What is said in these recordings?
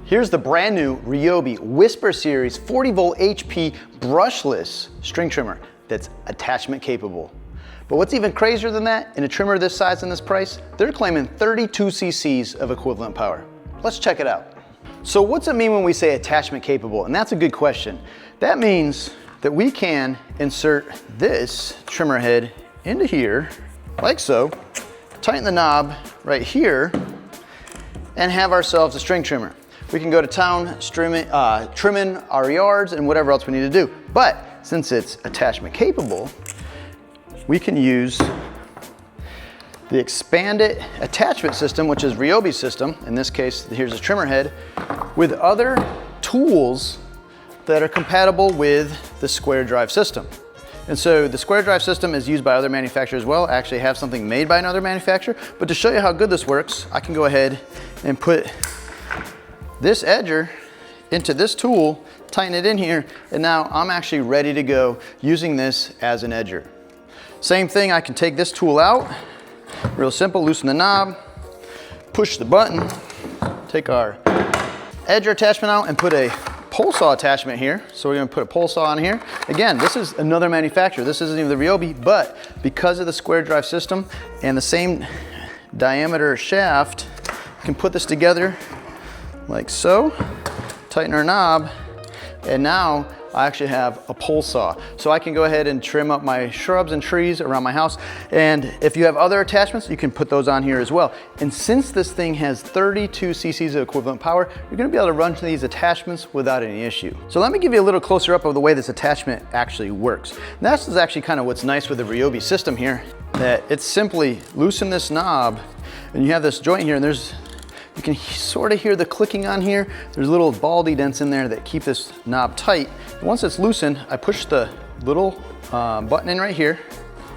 Here's the brand new Ryobi Whisper Series 40 volt HP brushless string trimmer that's attachment capable. But what's even crazier than that, in a trimmer this size and this price, they're claiming 32 cc's of equivalent power. Let's check it out. So what's it mean when we say attachment capable? And that's a good question. That means that we can insert this trimmer head into here, like so, tighten the knob right here, and have ourselves a string trimmer. We can go to town trimming our yards and whatever else we need to do. But since it's attachment capable, we can use the expanded attachment system, which is Ryobi's system. In this case, here's a trimmer head, with other tools that are compatible with the square drive system. And so the square drive system is used by other manufacturers as well. I actually have something made by another manufacturer, but to show you how good this works, I can go ahead and put this edger into this tool, tighten it in here, and now I'm actually ready to go using this as an edger. Same thing, I can take this tool out, real simple, loosen the knob, push the button, take our edger attachment out and put a pole saw attachment here. So we're gonna put a pole saw on here. Again, this is another manufacturer. This isn't even the Ryobi, but because of the square drive system and the same diameter shaft, you can put this together like so, tighten our knob, and now I actually have a pole saw. So I can go ahead and trim up my shrubs and trees around my house. And if you have other attachments, you can put those on here as well. And since this thing has 32 cc's of equivalent power, you're gonna be able to run to these attachments without any issue. So let me give you a little closer up of the way this attachment actually works. And this is actually kind of what's nice with the Ryobi system here, that it's simply loosen this knob and you have this joint here, and you can sort of hear the clicking on here. There's little baldy dents in there that keep this knob tight. And once it's loosened, I push the little button in right here,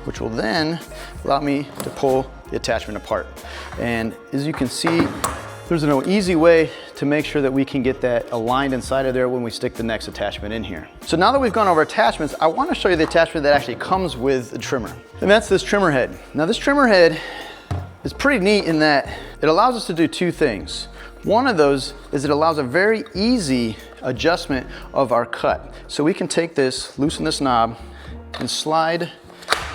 which will then allow me to pull the attachment apart. And as you can see, there's an easy way to make sure that we can get that aligned inside of there when we stick the next attachment in here. So now that we've gone over attachments, I want to show you the attachment that actually comes with the trimmer. And that's this trimmer head. Now this trimmer head is pretty neat in that it allows us to do two things. One of those is it allows a very easy adjustment of our cut. So we can take this, loosen this knob, and slide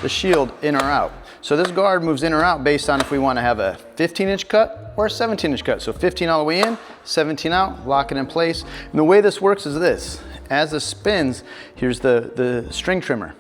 the shield in or out. So this guard moves in or out based on if we want to have a 15-inch cut or a 17-inch cut. So 15 all the way in, 17 out, lock it in place. And the way this works is this. As this spins, here's the string trimmer.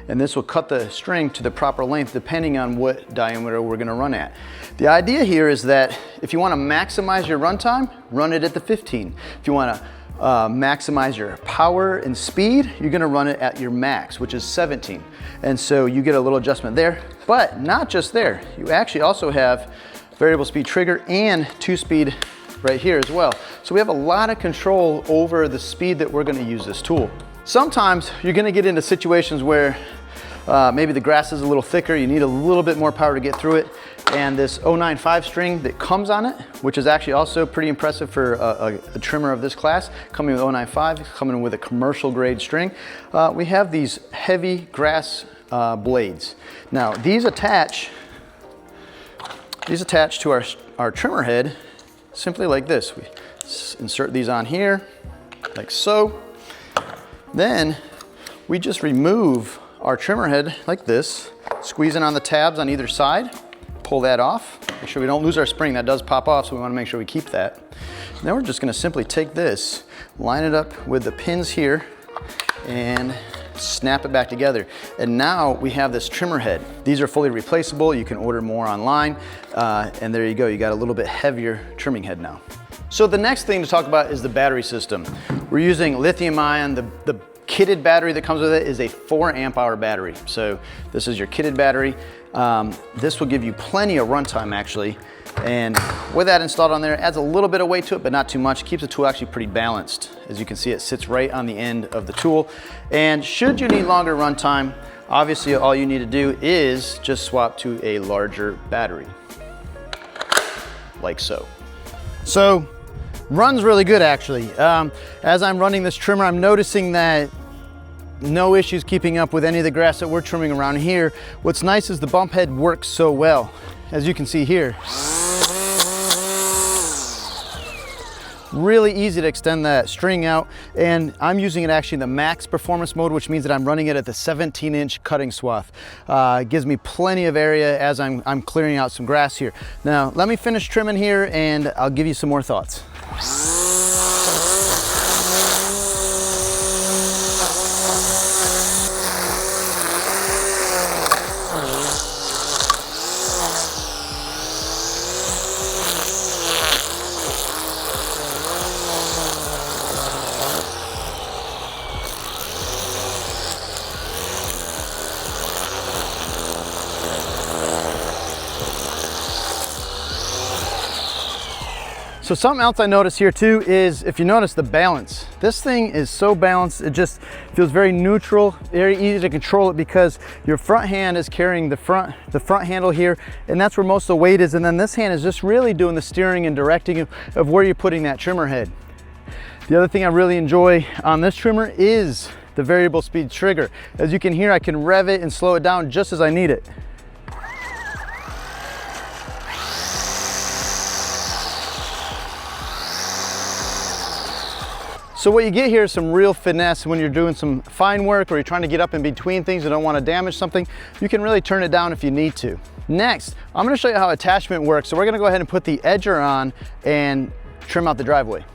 And this will cut the string to the proper length depending on what diameter we're gonna run at. The idea here is that if you wanna maximize your runtime, run it at the 15. If you wanna maximize your power and speed, you're gonna run it at your max, which is 17. And so you get a little adjustment there, but not just there. You actually also have variable speed trigger and 2-speed right here as well. So we have a lot of control over the speed that we're gonna use this tool. Sometimes you're gonna get into situations where maybe the grass is a little thicker, you need a little bit more power to get through it, and this 095 string that comes on it, which is actually also pretty impressive for a trimmer of this class, coming with 095, coming with a commercial grade string, we have these heavy grass blades. Now these attach to our trimmer head simply like this. We insert these on here, like so. Then we just remove our trimmer head like this, squeezing on the tabs on either side, pull that off, make sure we don't lose our spring. That does pop off, so we want to make sure we keep that. And then we're just going to simply take this, line it up with the pins here, and snap it back together. And now we have this trimmer head. These are fully replaceable. You can order more online, and there you go. You got a little bit heavier trimming head now. So the next thing to talk about is the battery system. We're using lithium ion. The kitted battery that comes with it is a 4 amp hour battery. So this is your kitted battery. This will give you plenty of runtime actually. And with that installed on there, it adds a little bit of weight to it, but not too much. It keeps the tool actually pretty balanced. As you can see, it sits right on the end of the tool. And should you need longer runtime, obviously all you need to do is just swap to a larger battery, like so. So, runs really good actually. As I'm running this trimmer, I'm noticing that no issues keeping up with any of the grass that we're trimming around here. What's nice is the bump head works so well. As you can see here, Really easy to extend that string out, and I'm using it actually in the max performance mode, which means that I'm running it at the 17-inch cutting swath. It gives me plenty of area as I'm clearing out some grass here. Now, let me finish trimming here and I'll give you some more thoughts. So something else I notice here too is, if you notice the balance, this thing is so balanced, it just feels very neutral, very easy to control it because your front hand is carrying the front handle here, and that's where most of the weight is, and then this hand is just really doing the steering and directing of where you're putting that trimmer head. The other thing I really enjoy on this trimmer is the variable speed trigger. As you can hear, I can rev it and slow it down just as I need it. So what you get here is some real finesse when you're doing some fine work or you're trying to get up in between things and don't want to damage something. You can really turn it down if you need to. Next, I'm going to show you how attachment works. So we're going to go ahead and put the edger on and trim out the driveway.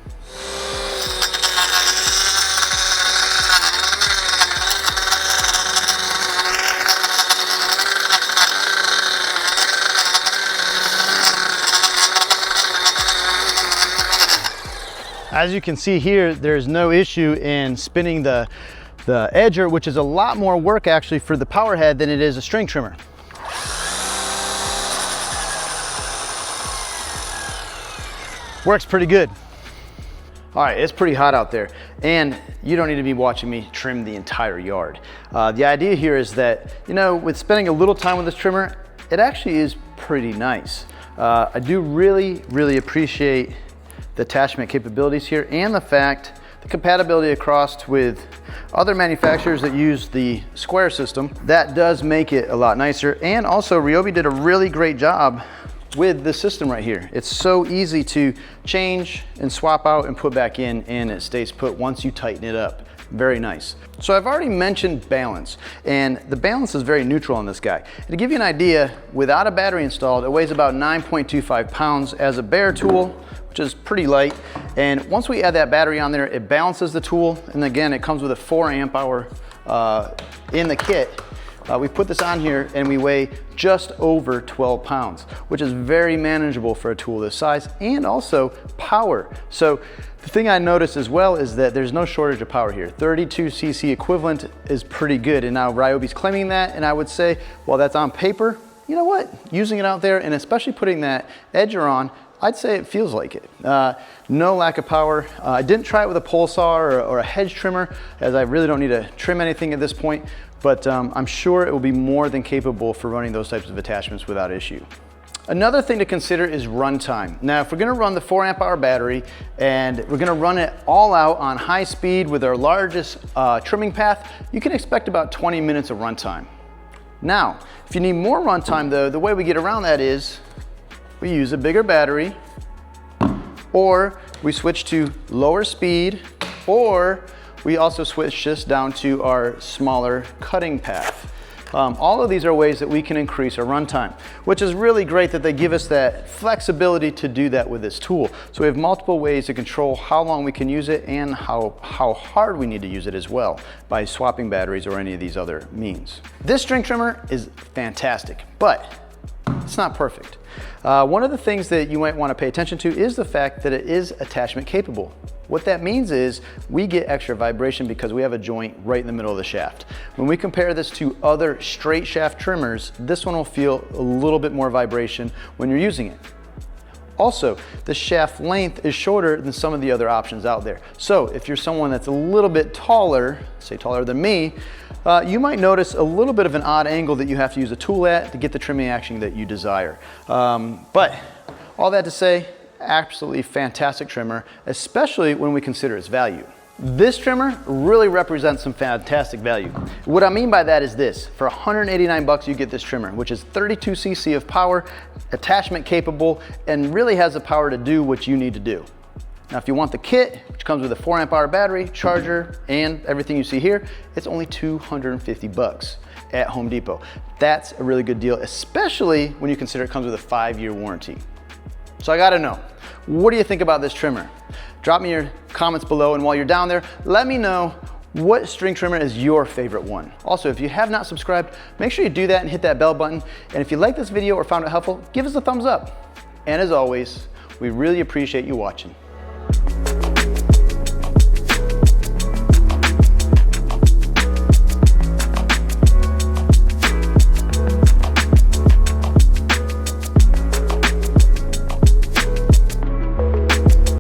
As you can see here, there's no issue in spinning the edger, which is a lot more work actually for the power head than it is a string trimmer. Works pretty good. All right, it's pretty hot out there, and you don't need to be watching me trim the entire yard. The idea here is that, you know, with spending a little time with this trimmer, it actually is pretty nice. I do really appreciate the attachment capabilities here, and the fact the compatibility across with other manufacturers that use the square system. That does make it a lot nicer. And also Ryobi did a really great job with this system right here. It's so easy to change and swap out and put back in, and it stays put once you tighten it up. Very nice. So I've already mentioned balance, and the balance is very neutral on this guy. And to give you an idea, without a battery installed, it weighs about 9.25 pounds as a bare tool, which is pretty light. And once we add that battery on there, it balances the tool. And again, it comes with a 4 amp hour in the kit. We put this on here and we weigh just over 12 pounds, which is very manageable for a tool this size, and also power. So the thing I noticed as well is that there's no shortage of power here. 32 cc equivalent is pretty good. And now Ryobi's claiming that, and I would say, well, that's on paper. You know what? Using it out there, and especially putting that edger on, I'd say it feels like it. No lack of power. I didn't try it with a pole saw or a hedge trimmer, as I really don't need to trim anything at this point, but I'm sure it will be more than capable for running those types of attachments without issue. Another thing to consider is runtime. Now, if we're gonna run the 4 amp hour battery and we're gonna run it all out on high speed with our largest trimming path, you can expect about 20 minutes of runtime. Now, if you need more runtime though, the way we get around that is we use a bigger battery, or we switch to lower speed, or we also switch this down to our smaller cutting path. All of these are ways that we can increase our runtime, which is really great that they give us that flexibility to do that with this tool. So we have multiple ways to control how long we can use it and how hard we need to use it as well, by swapping batteries or any of these other means. This string trimmer is fantastic, but it's not perfect. One of the things that you might want to pay attention to is the fact that it is attachment capable. What that means is we get extra vibration because we have a joint right in the middle of the shaft. When we compare this to other straight shaft trimmers, this one will feel a little bit more vibration when you're using it. Also, the shaft length is shorter than some of the other options out there. So if you're someone that's a little bit taller, say taller than me, you might notice a little bit of an odd angle that you have to use a tool at to get the trimming action that you desire. But all that to say, absolutely fantastic trimmer, especially when we consider its value. This trimmer really represents some fantastic value. What I mean by that is this: for 189 bucks, you get this trimmer, which is 32 cc of power, attachment capable, and really has the power to do what you need to do. Now, if you want the kit, which comes with a 4 amp hour battery, charger, and everything you see here, it's only $250 at Home Depot. That's a really good deal, especially when you consider it comes with a 5-year warranty. So I gotta know, what do you think about this trimmer? Drop me your comments below, and while you're down there, let me know what string trimmer is your favorite one. Also, if you have not subscribed, make sure you do that and hit that bell button. And if you like this video or found it helpful, give us a thumbs up. And as always, we really appreciate you watching.